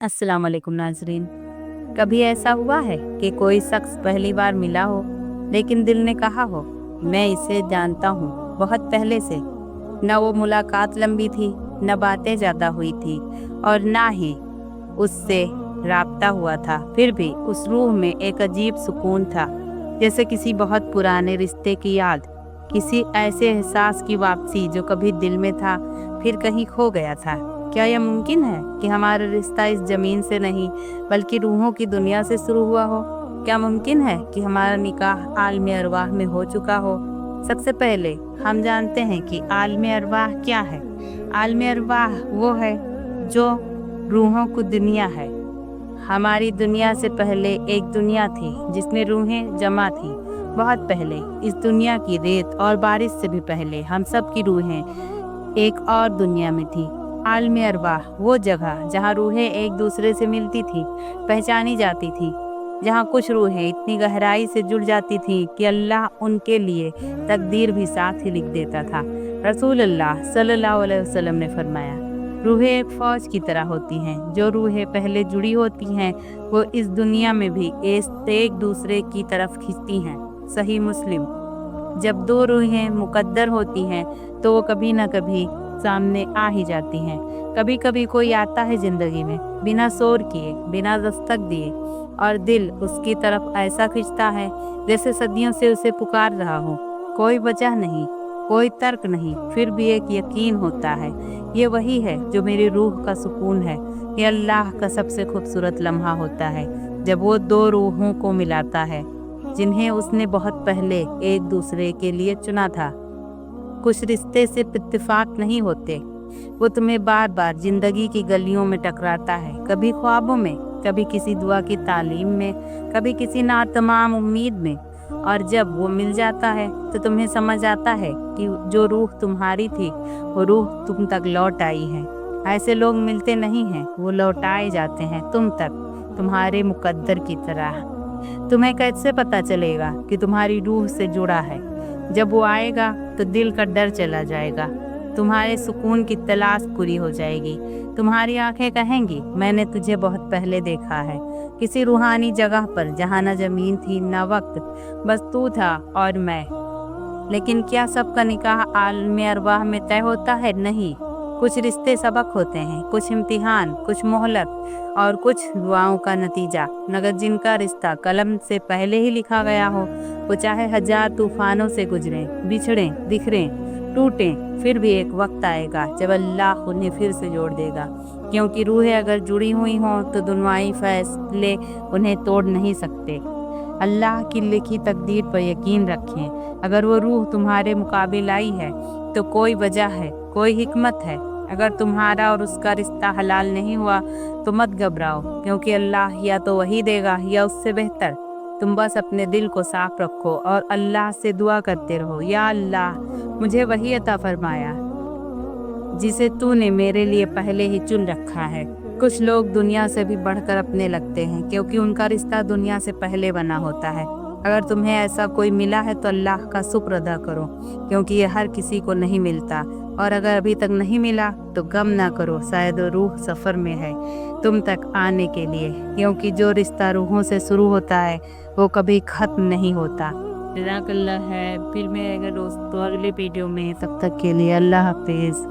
अस्सलाम वालेकुम नाजरीन। कभी ऐसा हुआ है कि कोई शख्स पहली बार मिला हो लेकिन दिल ने कहा हो मैं इसे जानता हूँ बहुत पहले से। न वो मुलाकात लंबी थी, न बातें ज़्यादा हुई थी और ना ही उससे राब्ता हुआ था, फिर भी उस रूह में एक अजीब सुकून था, जैसे किसी बहुत पुराने रिश्ते की याद, किसी ऐसे एहसास की वापसी जो कभी दिल में था फिर कहीं खो गया था। क्या यह मुमकिन है कि हमारा रिश्ता इस जमीन से नहीं बल्कि रूहों की दुनिया से शुरू हुआ हो? क्या मुमकिन है कि हमारा निकाह आलम अरवाह में हो चुका हो? सबसे पहले हम जानते हैं कि आलम अरवाह क्या है। आलम अरवाह वो है जो रूहों की दुनिया है। हमारी दुनिया से पहले एक दुनिया थी जिसमें रूहें जमा थी। बहुत पहले इस दुनिया की रेत और बारिश से भी पहले हम सब की रूहें एक और दुनिया में थी। आलम अरवाह वो जगह जहाँ रूहें एक दूसरे से मिलती थी, पहचानी जाती थी, जहाँ कुछ रूहें इतनी गहराई से जुड़ जाती थीं कि अल्लाह उनके लिए तकदीर भी साथ ही लिख देता था। रसूल अल्लाह सल्लल्लाहु अलैहि वसल्लम ने फरमाया, रूहें एक फौज की तरह होती हैं। जो रूहें पहले जुड़ी होती हैं वो इस दुनिया में भी एक दूसरे की तरफ खींचती हैं। सही मुस्लिम। जब दो रूहें मुकद्दर होती हैं तो वो कभी ना कभी सामने आ ही जाती हैं। कभी कभी कोई आता है जिंदगी में बिना शोर किए, बिना दस्तक दिए, और दिल उसकी तरफ ऐसा खिंचता है जैसे सदियों से उसे पुकार रहा हो। कोई वजह नहीं, कोई तर्क नहीं, फिर भी एक यकीन होता है ये वही है जो मेरी रूह का सुकून है। ये अल्लाह का सबसे खूबसूरत लम्हा होता है जब वो दो रूहों को मिलाता है जिन्हें उसने बहुत पहले एक दूसरे के लिए चुना था। कुछ रिश्ते सिर्फ इत्तेफाक नहीं होते, वो तुम्हें बार बार जिंदगी की गलियों में टकराता है, कभी ख्वाबों में, कभी किसी दुआ की तालीम में, कभी किसी नातमाम उम्मीद में। और जब वो मिल जाता है तो तुम्हें समझ आता है कि जो रूह तुम्हारी थी वो रूह तुम तक लौट आई है। ऐसे लोग मिलते नहीं हैं, वो लौटाए जाते हैं तुम तक, तुम्हारे मुकद्दर की तरह। तुम्हें कैसे पता चलेगा कि तुम्हारी रूह से जुड़ा है? जब वो आएगा तो दिल का डर चला जाएगा, तुम्हारे सुकून की तलाश पूरी हो जाएगी। तुम्हारी आंखें कहेंगी मैंने तुझे बहुत पहले देखा है, किसी रूहानी जगह पर जहाँ न जमीन थी न वक्त, बस तू था और मैं। लेकिन क्या सबका निकाह आलम अरवाह में तय होता है? नहीं। कुछ रिश्ते सबक होते हैं, कुछ इम्तिहान, कुछ मोहलत और कुछ दुआओं का नतीजा। मगर जिनका रिश्ता कलम से पहले ही लिखा गया हो, वो चाहे हजार तूफानों से गुजरें, बिछड़ें, बिखरें, टूटें, फिर भी एक वक्त आएगा जब अल्लाह उन्हें फिर से जोड़ देगा। क्योंकि रूहें अगर जुड़ी हुई हों तो दुनियावी फैसले उन्हें तोड़ नहीं सकते। अल्लाह की लिखी तकदीर पर यकीन रखें। अगर वो रूह तुम्हारे मुकाबिल आई है तो कोई वजह है, कोई हिकमत है। अगर तुम्हारा और उसका रिश्ता हलाल नहीं हुआ तो मत घबराओ, क्योंकि अल्लाह या तो वही देगा या उससे बेहतर। तुम बस अपने दिल को साफ रखो और अल्लाह से दुआ करते रहो, या अल्लाह मुझे वही अता फरमाया जिसे तूने मेरे लिए पहले ही चुन रखा है। कुछ लोग दुनिया से भी बढ़कर अपने लगते हैं क्योंकि उनका रिश्ता दुनिया से पहले बना होता है। अगर तुम्हें ऐसा कोई मिला है तो अल्लाह का शुक्र अदा करो, क्योंकि ये हर किसी को नहीं मिलता। और अगर अभी तक नहीं मिला तो गम ना करो, शायद रूह सफ़र में है तुम तक आने के लिए, क्योंकि जो रिश्ता रूहों से शुरू होता है वो कभी ख़त्म नहीं होता। जज़ाकल्लाह है। फिर मिलेंगे दोस्तों अगले वीडियो में, तब तक के लिए अल्लाह हाफिज़।